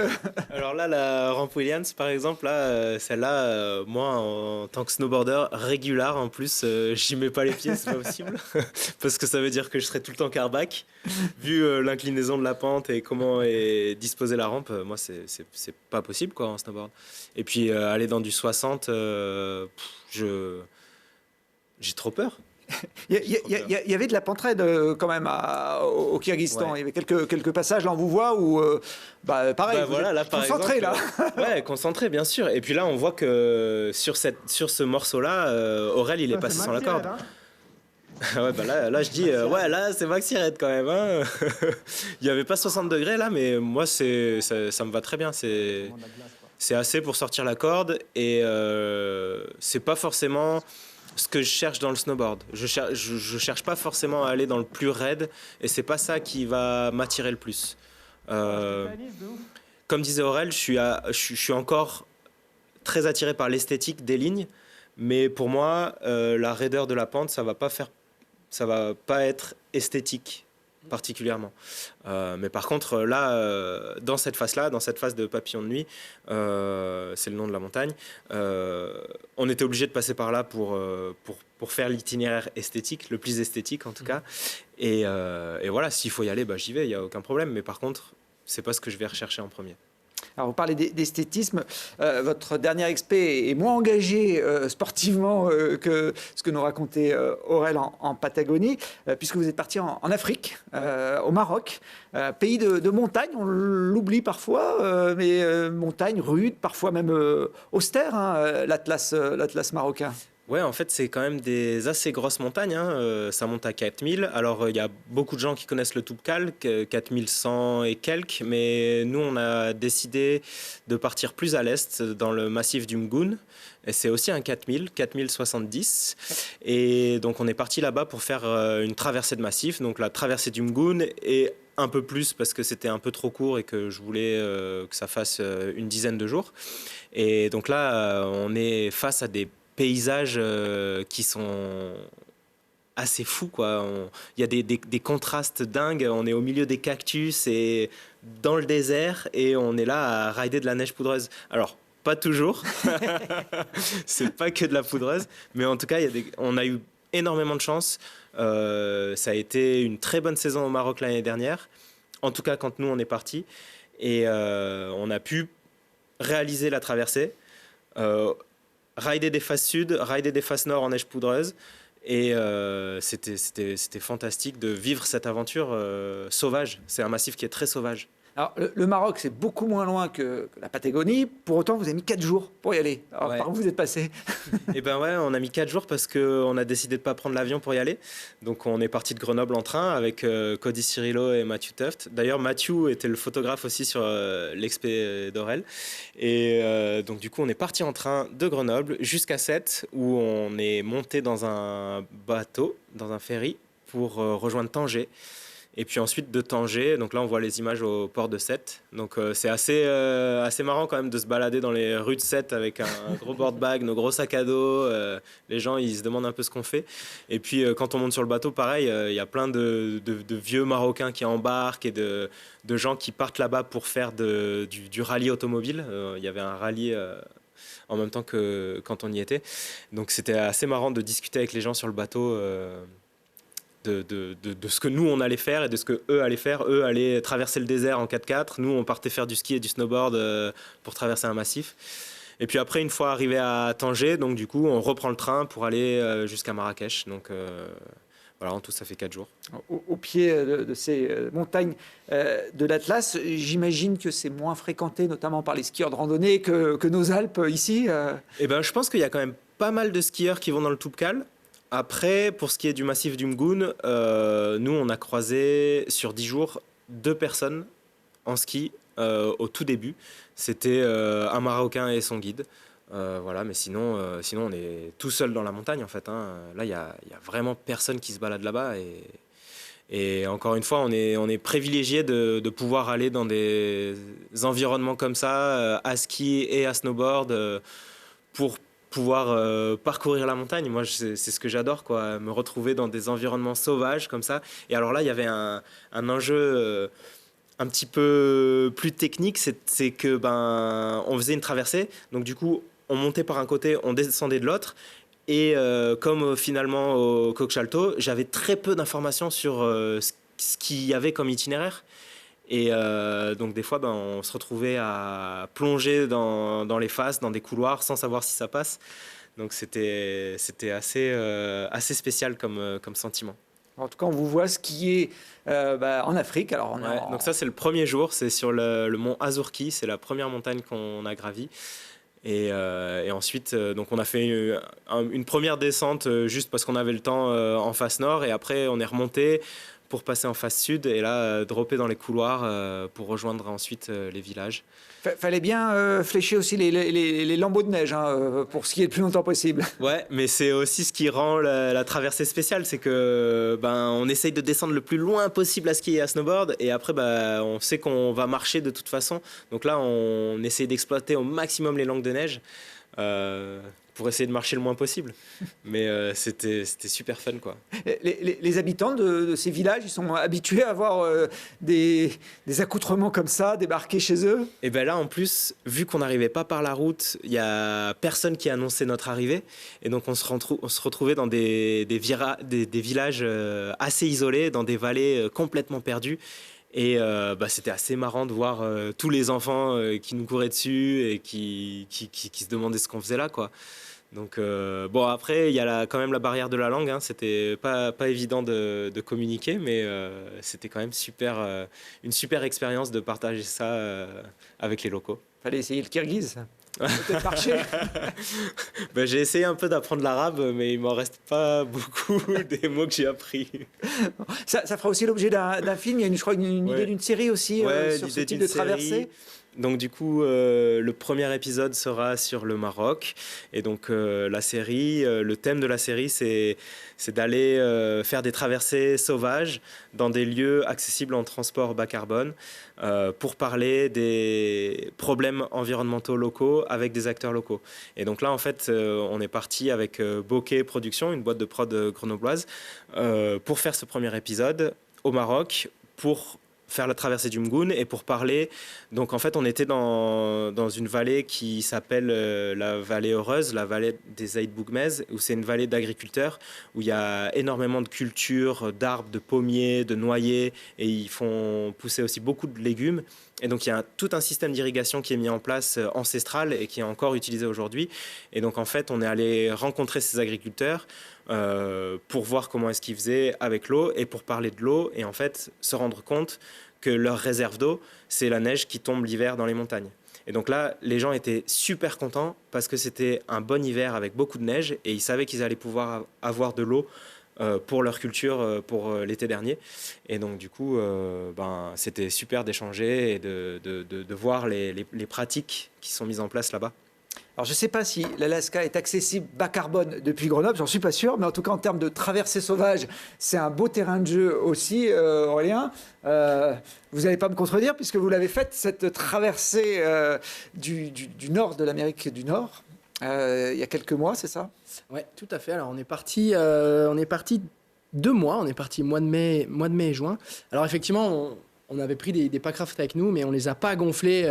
Alors là, la rampe Williams, par exemple, là, celle-là, moi, en tant que snowboarder régular, en plus, j'y mets pas les pieds, c'est pas possible, parce que ça veut dire que je serai tout le temps carbac. Vu l'inclinaison de la pente et comment est disposée la rampe, moi, c'est pas possible, quoi, en snowboard. Et puis, aller dans du 60, j'ai trop peur.
Il y avait de la pente raide quand même au Kyrgyzstan.
Ouais.
Il y avait quelques passages, là on vous voit, où pareil, vous
voilà,
êtes
là, par
concentré
exemple,
là.
Ouais, concentré, bien sûr. Et puis là, on voit que sur ce morceau-là, Aurel, il est passé sans la corde. Ouais, là, je dis, ouais, là, c'est maxi raide quand même. Hein. Il n'y avait pas 60 degrés là, mais moi, ça me va très bien. C'est assez pour sortir la corde et c'est pas forcément ce que je cherche dans le snowboard. Je cherche pas forcément à aller dans le plus raide et c'est pas ça qui va m'attirer le plus. Comme disait Aurel, je suis encore très attiré par l'esthétique des lignes, mais pour moi, la raideur de la pente, ça va pas être esthétique particulièrement. Mais par contre, là, dans cette phase-là, dans cette phase de papillon de nuit, c'est le nom de la montagne, on était obligé de passer par là pour faire l'itinéraire esthétique, le plus esthétique en tout cas. Et voilà, s'il faut y aller, j'y vais, il n'y a aucun problème. Mais par contre, c'est pas ce que je vais rechercher en premier.
Alors vous parlez d'esthétisme, votre dernier expé est moins engagé sportivement que ce que nous racontait Aurel en Patagonie, puisque vous êtes parti en Afrique, au Maroc, pays de montagne, on l'oublie parfois, mais montagne rude, parfois même austère, hein, l'Atlas marocain.
Ouais, en fait, c'est quand même des assez grosses montagnes. Hein. Ça monte à 4000. Alors, il y a beaucoup de gens qui connaissent le Toubkal, 4100 et quelques. Mais nous, on a décidé de partir plus à l'est, dans le massif du Mgoun. Et c'est aussi un 4070. Et donc, on est parti là-bas pour faire une traversée de massif. Donc, la traversée du Mgoun et un peu plus parce que c'était un peu trop court et que je voulais que ça fasse une dizaine de jours. Et donc là, on est face à des paysages qui sont assez fous, quoi. Il y a des contrastes dingues. On est au milieu des cactus et dans le désert et on est là à rider de la neige poudreuse. Alors, pas toujours. C'est pas que de la poudreuse. Mais en tout cas, on a eu énormément de chance. Ça a été une très bonne saison au Maroc l'année dernière. En tout cas, quand nous, on est partis. Et on a pu réaliser la traversée. Rider des faces sud, rider des faces nord en neige poudreuse. Et c'était fantastique de vivre cette aventure sauvage. C'est un massif qui est très sauvage.
Alors, le Maroc, c'est beaucoup moins loin que la Patagonie. Pour autant, vous avez mis 4 jours pour y aller. Alors,
Ouais.
par où vous êtes passé?
Eh ben ouais, on a mis 4 jours parce qu'on a décidé de ne pas prendre l'avion pour y aller. Donc on est parti de Grenoble en train avec Cody Cirillo et Mathieu Tuft. D'ailleurs, Mathieu était le photographe aussi sur l'expé d'Aurel. Et donc du coup, on est parti en train de Grenoble jusqu'à Sète où on est monté dans un bateau, dans un ferry pour rejoindre Tanger. Et puis ensuite de Tanger, donc là on voit les images au port de Sète. Donc c'est assez marrant quand même de se balader dans les rues de Sète avec un gros board bag, nos gros sacs à dos. Les gens ils se demandent un peu ce qu'on fait. Et puis quand on monte sur le bateau, pareil, il y a plein de vieux Marocains qui embarquent et de gens qui partent là-bas pour faire du rallye automobile. Il y avait un rallye en même temps que quand on y était. Donc c'était assez marrant de discuter avec les gens sur le bateau. De ce que nous on allait faire et de ce que eux allaient faire. Eux allaient traverser le désert en 4x4, nous on partait faire du ski et du snowboard pour traverser un massif. Et puis après, une fois arrivé à Tanger, donc du coup on reprend le train pour aller jusqu'à Marrakech. Donc Voilà, en tout, ça fait 4 jours.
Au pied de ces montagnes de l'Atlas. J'imagine que c'est moins fréquenté, notamment par les skieurs de randonnée, que nos Alpes ici.
Eh ben, je pense qu'il y a quand même pas mal de skieurs qui vont dans le Toubkal. Après, pour ce qui est du massif du Mgoun, nous, on a croisé sur 10 jours 2 personnes en ski au tout début. C'était un Marocain et son guide. Voilà, mais sinon, on est tout seul dans la montagne en fait. Là, il y a vraiment personne qui se balade là-bas. Et encore une fois, on est privilégié de pouvoir aller dans des environnements comme ça, à ski et à snowboard, pour pouvoir parcourir la montagne. Moi, c'est ce que j'adore, quoi, me retrouver dans des environnements sauvages comme ça. Et alors là, il y avait un enjeu un petit peu plus technique, c'est que on faisait une traversée, donc du coup on montait par un côté, on descendait de l'autre, et comme finalement au Coq-Chalteau, j'avais très peu d'informations sur ce qu'il y avait comme itinéraire, et donc des fois on se retrouvait à plonger dans les faces, dans des couloirs sans savoir si ça passe, donc c'était assez spécial comme sentiment.
En tout cas, on vous voit skier en Afrique. Alors,
donc ça, c'est le premier jour. C'est sur le mont Azurki. C'est la première montagne qu'on a gravie. Et ensuite, donc on a fait une première descente juste parce qu'on avait le temps en face nord. Et après, on est remonté pour passer en face sud. Et là, dropper dans les couloirs pour rejoindre ensuite les villages.
Fallait bien flécher aussi les lambeaux de neige pour skier le plus longtemps possible.
Ouais, mais c'est aussi ce qui rend la traversée spéciale, c'est que on essaye de descendre le plus loin possible à skier et à snowboard, et après on sait qu'on va marcher de toute façon. Donc là, on essaye d'exploiter au maximum les langues de neige pour essayer de marcher le moins possible. Mais c'était super fun, quoi.
Les habitants de ces villages, ils sont habitués à avoir des accoutrements comme ça débarquer chez eux.
Et bien là, en plus, vu qu'on n'arrivait pas par la route, il n'y a personne qui annonçait notre arrivée. Et donc on se retrouvait dans des villages assez isolés, dans des vallées complètement perdues. Et c'était assez marrant de voir tous les enfants qui nous couraient dessus et qui se demandaient ce qu'on faisait là, quoi. Donc après, il y a quand même la barrière de la langue. C'était pas évident de communiquer, mais c'était quand même une super expérience de partager ça avec les locaux.
Fallait essayer le kirghize. Peut-être marcher.
J'ai essayé un peu d'apprendre l'arabe, mais il m'en reste pas beaucoup des mots que j'ai appris.
Ça fera aussi l'objet d'un film. Il y a, je crois, une idée d'une série aussi sur ce type de traversée.
Donc du coup, le premier épisode sera sur le Maroc. Et donc la série, le thème de la série, c'est d'aller faire des traversées sauvages dans des lieux accessibles en transport bas carbone pour parler des problèmes environnementaux locaux avec des acteurs locaux. Et donc là, en fait, on est parti avec Bokeh Productions, une boîte de prod grenobloise, pour faire ce premier épisode au Maroc, pour faire la traversée du Mgoun et pour parler. Donc en fait, on était dans une vallée qui s'appelle la vallée heureuse, la vallée des Aïd Bougmez, où c'est une vallée d'agriculteurs, où il y a énormément de cultures, d'arbres, de pommiers, de noyers, et ils font pousser aussi beaucoup de légumes. Et donc il y a tout un système d'irrigation qui est mis en place ancestral et qui est encore utilisé aujourd'hui. Et donc en fait, on est allé rencontrer ces agriculteurs pour voir comment est-ce qu'ils faisaient avec l'eau et pour parler de l'eau et en fait se rendre compte que leur réserve d'eau, c'est la neige qui tombe l'hiver dans les montagnes. Et donc là, les gens étaient super contents parce que c'était un bon hiver avec beaucoup de neige et ils savaient qu'ils allaient pouvoir avoir de l'eau pour leur culture pour l'été dernier. Et donc du coup, c'était super d'échanger et de voir les pratiques qui sont mises en place là-bas.
Alors, je ne sais pas si l'Alaska est accessible bas carbone depuis Grenoble, j'en suis pas sûr, mais en tout cas, en termes de traversée sauvage, c'est un beau terrain de jeu aussi, Aurélien. Vous n'allez pas me contredire, puisque vous l'avez faite, cette traversée du nord de l'Amérique du Nord, il y a quelques mois, c'est ça?
Oui, tout à fait. Alors, on est parti 2 mois, on est parti mois de mai et juin. Alors, effectivement, on avait pris des packrafts avec nous, mais on les a pas gonflés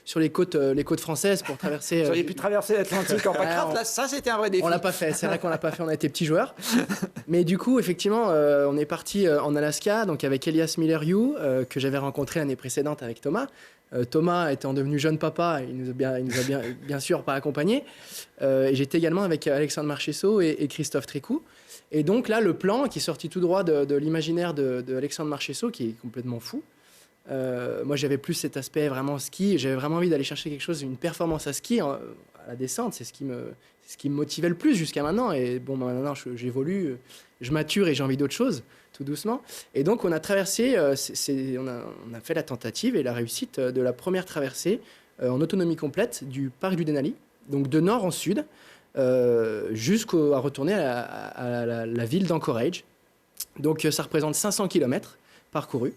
sur les côtes françaises pour traverser.
Vous auriez pu traverser l'Atlantique en packraft, là, ça c'était un vrai défi.
On l'a pas fait, c'est vrai qu'on l'a pas fait, on a été petits joueurs. Mais du coup, effectivement, on est parti en Alaska, donc avec Elias Miller-Hugh, que j'avais rencontré l'année précédente avec Thomas. Thomas étant devenu jeune papa, il nous a bien sûr pas accompagnés. Et j'étais également avec Alexandre Marchessault et Christophe Trécou. Et donc là, le plan qui est sorti tout droit de l'imaginaire de Alexandre Marchessault, qui est complètement fou. Moi, j'avais plus cet aspect vraiment ski. J'avais vraiment envie d'aller chercher quelque chose, une performance à ski, à la descente. C'est ce qui me motivait le plus jusqu'à maintenant. Et bon, maintenant, j'évolue, je mature et j'ai envie d'autre chose, tout doucement. Et donc, on a traversé, on a fait la tentative et la réussite de la première traversée en autonomie complète du parc du Denali, donc de nord en sud, jusqu'à retourner à la ville d'Anchorage. Donc, ça représente 500 km parcourus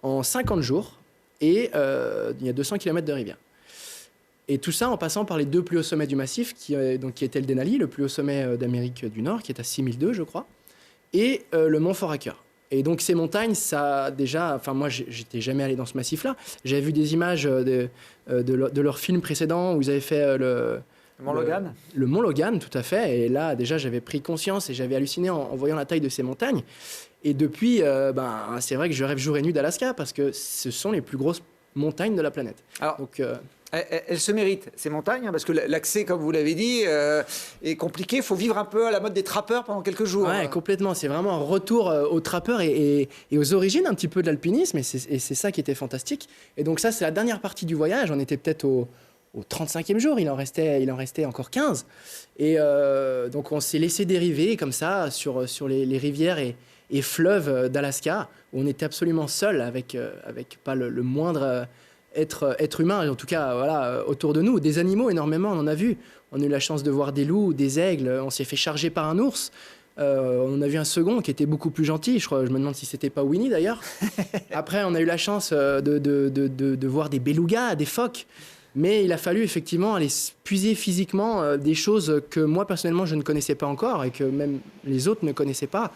en 50 jours et il y a 200 km de rivière. Et tout ça en passant par les deux plus hauts sommets du massif, qui était le Denali, le plus haut sommet d'Amérique du Nord, qui est à 6002, je crois, et le mont Foraker. Et donc ces montagnes, ça déjà, enfin moi j'étais jamais allé dans ce massif-là. J'avais vu des images de leur film précédent où ils avaient fait le
Mont Logan.
Le Mont Logan, tout à fait. Et là déjà j'avais pris conscience et j'avais halluciné en voyant la taille de ces montagnes. Et depuis, c'est vrai que je rêve jour et nuit d'Alaska parce que ce sont les plus grosses montagnes de la planète.
Alors,
donc,
elles se méritent, ces montagnes, hein, parce que l'accès, comme vous l'avez dit, est compliqué. Il faut vivre un peu à la mode des trappeurs pendant quelques jours.
Ouais, complètement. C'est vraiment un retour aux trappeurs et aux origines un petit peu de l'alpinisme. Et c'est ça qui était fantastique. Et donc ça, c'est la dernière partie du voyage. On était peut-être au 35e jour. Il en restait encore 15. Et donc on s'est laissé dériver comme ça sur les rivières et fleuves d'Alaska, où on était absolument seul avec pas le moindre être humain, en tout cas voilà, autour de nous. Des animaux, énormément, on en a vu. On a eu la chance de voir des loups, des aigles, on s'est fait charger par un ours. On a vu un second qui était beaucoup plus gentil, je me demande si c'était pas Winnie d'ailleurs. Après, on a eu la chance de voir des belugas, des phoques. Mais il a fallu effectivement aller puiser physiquement des choses que moi personnellement je ne connaissais pas encore et que même les autres ne connaissaient pas.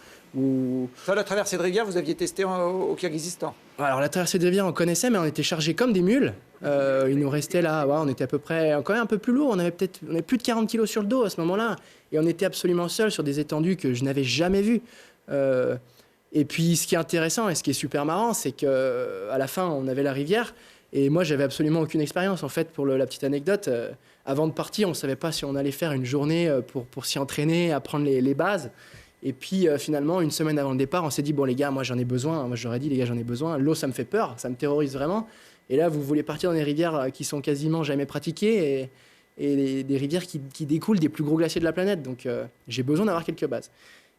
Ça, la traversée de rivière, vous aviez testé au Kirghizistan.
Alors la traversée de rivière on connaissait, mais on était chargés comme des mules. Il nous restait là, on était à peu près quand même un peu plus lourd. On avait plus de 40 kilos sur le dos à ce moment-là. Et on était absolument seuls sur des étendues que je n'avais jamais vues. Et puis ce qui est intéressant et ce qui est super marrant, c'est qu'à la fin on avait la rivière. Et moi, j'avais absolument aucune expérience. En fait, pour la petite anecdote, avant de partir, on ne savait pas si on allait faire une journée pour s'y entraîner, apprendre les bases. Et puis, finalement, une semaine avant le départ, on s'est dit, bon, les gars, moi, j'en ai besoin. Moi, j'aurais dit, les gars, j'en ai besoin. L'eau, ça me fait peur. Ça me terrorise vraiment. Et là, vous voulez partir dans des rivières qui sont quasiment jamais pratiquées et des rivières qui découlent des plus gros glaciers de la planète. Donc, j'ai besoin d'avoir quelques bases.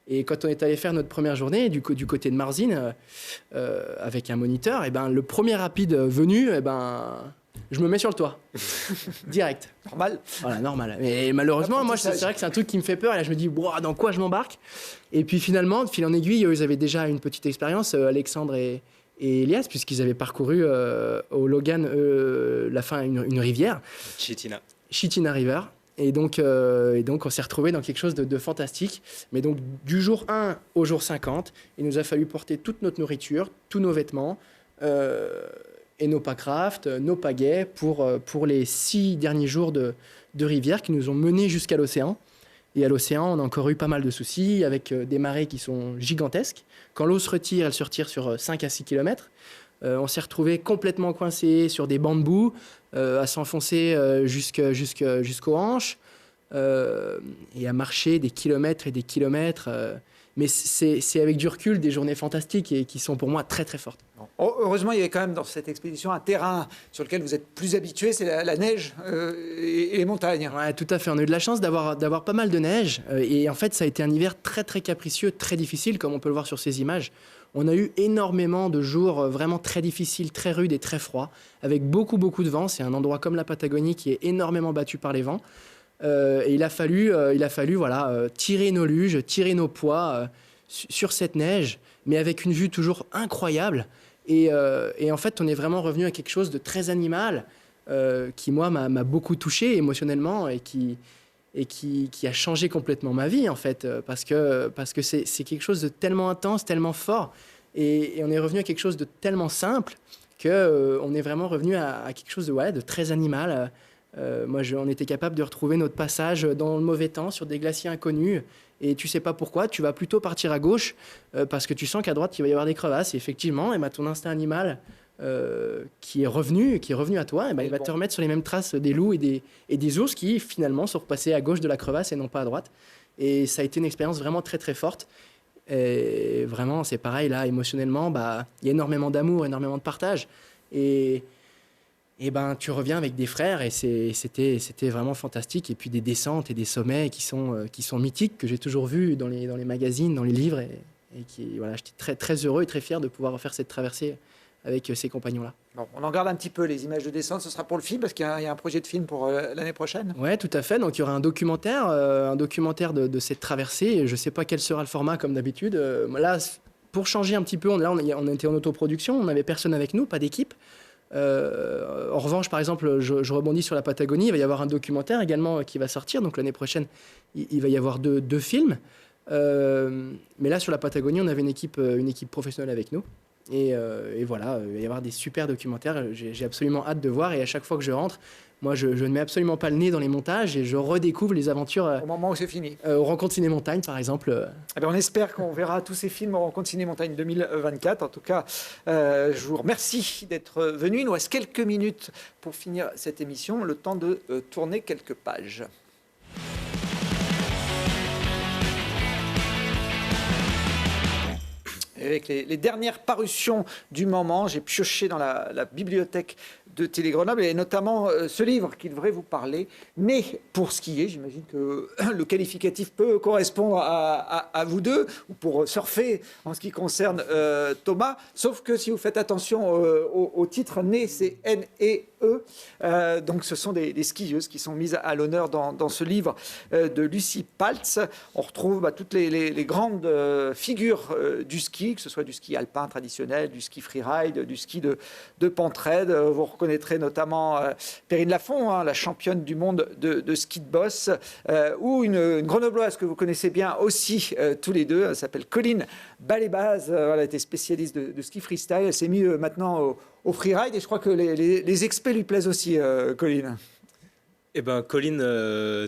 Et quand on est allé faire notre première journée du côté de Marzine avec un moniteur, et ben le premier rapide venu, je me mets sur le toit direct.
Normal.
Voilà, normal. Mais malheureusement, moi, c'est vrai que c'est un truc qui me fait peur. Et là, je me dis, dans quoi je m'embarque? Et puis finalement, de fil en aiguille, ils avaient déjà une petite expérience, Alexandre et Elias, puisqu'ils avaient parcouru au Logan une rivière. Chitina River. Et donc, on s'est retrouvés dans quelque chose de fantastique. Mais donc, du jour 1 au jour 50, il nous a fallu porter toute notre nourriture, tous nos vêtements et nos packrafts, nos pagaies pour les 6 derniers jours de rivière qui nous ont menés jusqu'à l'océan. Et à l'océan, on a encore eu pas mal de soucis avec des marées qui sont gigantesques. Quand l'eau se retire, elle se retire sur 5 à 6 km. On s'est retrouvés complètement coincés sur des bancs de boue, à s'enfoncer jusqu'aux hanches et à marcher des kilomètres et des kilomètres. Mais c'est avec du recul des journées fantastiques et qui sont pour moi très très fortes.
Heureusement, il y avait quand même dans cette expédition un terrain sur lequel vous êtes plus habitué, c'est la neige et les montagnes.
Ouais, tout à fait. On a eu de la chance d'avoir pas mal de neige. Et en fait, ça a été un hiver très très capricieux, très difficile, comme on peut le voir sur ces images. On a eu énormément de jours vraiment très difficiles, très rudes et très froids, avec beaucoup de vent. C'est un endroit comme la Patagonie qui est énormément battu par les vents. Et il a fallu tirer nos luges, tirer nos poids sur cette neige, mais avec une vue toujours incroyable. Et en fait, on est vraiment revenu à quelque chose de très animal qui, moi, m'a beaucoup touché émotionnellement et qui a changé complètement ma vie, en fait, parce que c'est quelque chose de tellement intense, tellement fort. Et on est revenu à quelque chose de tellement simple qu'on est vraiment revenu à quelque chose de très animal. On était capable de retrouver notre passage dans le mauvais temps sur des glaciers inconnus. Et tu sais pas pourquoi, tu vas plutôt partir à gauche parce que tu sens qu'à droite, il va y avoir des crevasses. Et effectivement, ton instinct animal qui est revenu à toi, il va te remettre sur les mêmes traces des loups et des ours qui finalement sont repassés à gauche de la crevasse et non pas à droite. Et ça a été une expérience vraiment très très forte. Et vraiment, c'est pareil là, émotionnellement, il y a énormément d'amour, énormément de partage. Et tu reviens avec des frères et c'était vraiment fantastique. Et puis des descentes et des sommets qui sont mythiques, que j'ai toujours vus dans les magazines, dans les livres. J'étais très, très heureux et très fier de pouvoir faire cette traversée avec ces compagnons-là.
Bon, on en garde un petit peu les images de descente, ce sera pour le film, parce qu'il y a un projet de film pour l'année prochaine.
Oui, tout à fait. Donc il y aura un documentaire de cette traversée. Je ne sais pas quel sera le format comme d'habitude. Là, pour changer un petit peu, on était en autoproduction, on n'avait personne avec nous, pas d'équipe. En revanche, par exemple, je rebondis sur la Patagonie, il va y avoir un documentaire également qui va sortir. Donc l'année prochaine, il va y avoir deux films. Mais là, sur la Patagonie, on avait une équipe professionnelle avec nous. Et voilà, il va y avoir des super documentaires. J'ai absolument hâte de voir. Et à chaque fois que je rentre, moi, je ne mets absolument pas le nez dans les montages et je redécouvre les aventures.
Au moment où c'est fini.
Aux Rencontres Ciné-Montagne, par exemple.
On espère qu'on verra tous ces films aux Rencontres Ciné-Montagne 2024. En tout cas, je vous remercie d'être venu. Il nous reste quelques minutes pour finir cette émission. Le temps de tourner quelques pages. Avec les dernières parutions du moment, j'ai pioché dans la bibliothèque de Télé-Grenoble et notamment ce livre qui devrait vous parler. Mais pour skier, j'imagine que le qualificatif peut correspondre à vous deux, ou pour surfer en ce qui concerne Thomas. Sauf que si vous faites attention au titre, né, c'est N-E-E. Donc ce sont des skieuses qui sont mises à l'honneur dans ce livre de Lucie Paltz. On retrouve toutes les grandes figures du ski, que ce soit du ski alpin traditionnel, du ski freeride, du ski de pentraide. Vous reconnaîtrez notamment Perrine Lafont, la championne du monde de ski de boss, ou une grenobloise que vous connaissez bien aussi tous les deux. Elle s'appelle Colline Balébaz. Elle était spécialiste de ski freestyle. Elle s'est mise maintenant au freeride et je crois que les experts lui plaisent aussi, Colline.
Colline,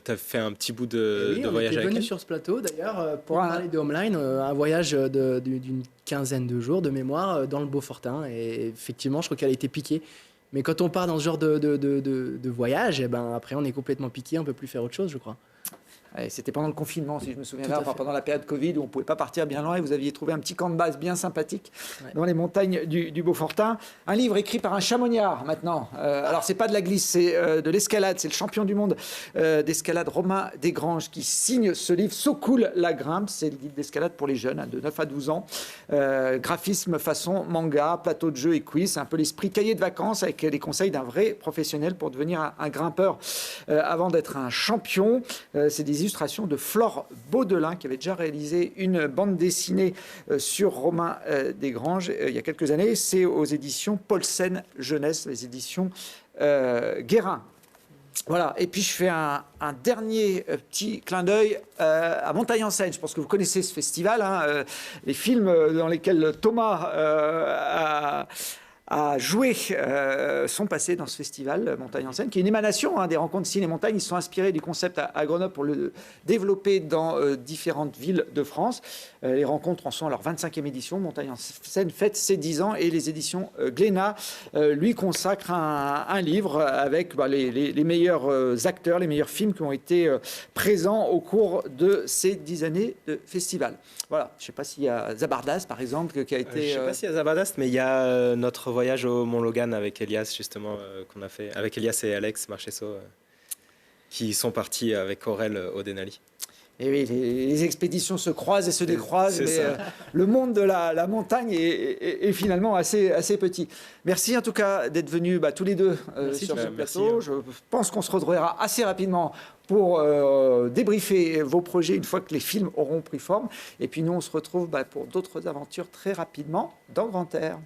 tu as fait un petit bout de voyage avec elle.
On est venu sur ce plateau d'ailleurs pour parler de Homeline, un voyage d'une quinzaine de jours de mémoire dans le Beaufortin. Et effectivement, je crois qu'elle a été piquée. Mais quand on part dans ce genre de voyage, après on est complètement piqué, on ne peut plus faire autre chose, je crois.
C'était pendant le confinement, si je me souviens bien, pendant la période Covid, où on ne pouvait pas partir bien loin et vous aviez trouvé un petit camp de base bien sympathique dans les montagnes du Beaufortin. Un livre écrit par un chamoniard maintenant. Alors, ce n'est pas de la glisse, c'est de l'escalade. C'est le champion du monde d'escalade, Romain Desgranges, qui signe ce livre. So cool la grimpe, c'est le guide d'escalade pour les jeunes de 9 à 12 ans. Graphisme façon manga, plateau de jeu et quiz. C'est un peu l'esprit cahier de vacances avec les conseils d'un vrai professionnel pour devenir un grimpeur avant d'être un champion. C'est des illustrations de Flore Baudelin qui avait déjà réalisé une bande dessinée sur Romain Desgranges il y a quelques années. C'est aux éditions Paulsen Jeunesse, les éditions Guérin. Voilà, et puis je fais un dernier petit clin d'œil à Montagne-en-Seine. Je pense que vous connaissez ce festival, les films dans lesquels Thomas a joué sont passés dans ce festival Montagne-en-Seine, qui est une émanation des rencontres Ciné-Montagne. Ils se sont inspirés du concept à Grenoble pour le développer dans différentes villes de France. Les rencontres en sont à leur 25e édition. Montagne-en-Seine fête ses 10 ans et les éditions Glénat lui consacrent un livre avec les meilleurs acteurs, les meilleurs films qui ont été présents au cours de ces 10 années de festival. Voilà, je ne sais pas s'il y a Zabardast, par exemple, qui a été...
Je ne sais pas s'il y a Zabardast, mais il y a notre voyage au Mont Logan avec Elias, justement, qu'on a fait, avec Elias et Alex Marchesso, qui sont partis avec Aurel au Denali.
Et oui, les expéditions se croisent et se décroisent, mais le monde de la montagne est finalement assez petit. Merci en tout cas d'être venus tous les deux sur ce plateau. Je pense qu'on se retrouvera assez rapidement pour débriefer vos projets une fois que les films auront pris forme. Et puis nous, on se retrouve pour d'autres aventures très rapidement dans Grand Air.